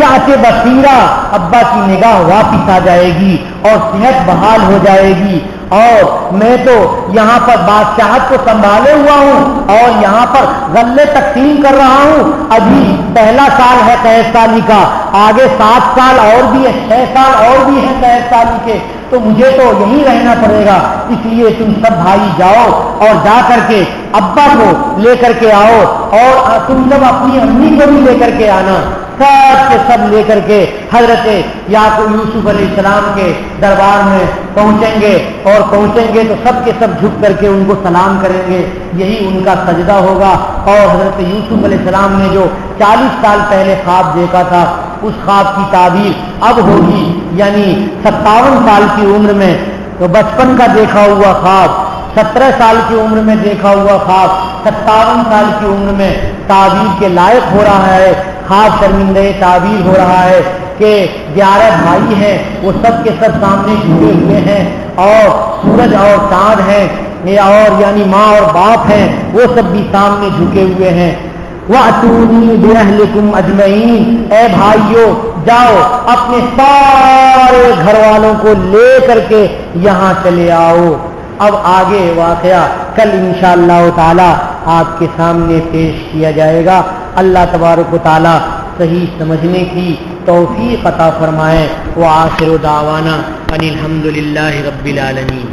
یا کہ بصیرہ, ابا کی نگاہ واپس آ جائے گی اور صحت بحال ہو جائے گی, اور میں تو یہاں پر بادشاہت کو سنبھالے ہوا ہوں اور یہاں پر غلے تقسیم کر رہا ہوں. ابھی پہلا سال ہے قید سالی کا, آگے 7 سال اور بھی ہے, 6 سال اور بھی ہیں قید سالی کے, تو مجھے تو یہیں رہنا پڑے گا. اس لیے تم سب بھائی جاؤ اور جا کر کے ابا کو لے کر کے آؤ, اور تم سب اپنی امی کو بھی لے کر کے آنا. سب کے سب لے کر کے حضرت یعقوب یوسف علیہ السلام کے دربار میں پہنچیں گے, اور پہنچیں گے تو سب کے سب جھک کر کے ان کو سلام کریں گے. یہی ان کا سجدہ ہوگا. اور حضرت یوسف علیہ السلام نے جو 40 سال پہلے خواب دیکھا تھا اس خواب کی تعبیر اب ہوگی, یعنی 57 سال کی عمر میں. تو بچپن کا دیکھا ہوا خواب, 17 سال کی عمر میں دیکھا ہوا خواب 57 سال کی عمر میں تعبیر کے لائق ہو رہا ہے. خواب شرمندہ تعبیر ہو رہا ہے کہ 11 بھائی ہیں, وہ سب کے سب سامنے جھکے ہوئے ہیں, اور سورج اور چاند ہیں, اور یعنی ماں اور باپ ہیں, وہ سب بھی سامنے جھکے ہوئے ہیں. وَأْتُونِي بِأَهْلِكُمْ أَجْمَعِينَ، اے بھائیو جاؤ اپنے سارے گھر والوں کو لے کر کے یہاں چلے آؤ۔ اب آگے واقعہ کل انشاءاللہ تعالی آپ کے سامنے پیش کیا جائے گا۔ اللہ تبارک و تعالی صحیح سمجھنے کی توفیق عطا فرمائے۔ وآخر دعوانا ان الحمد للہ رب العالمین۔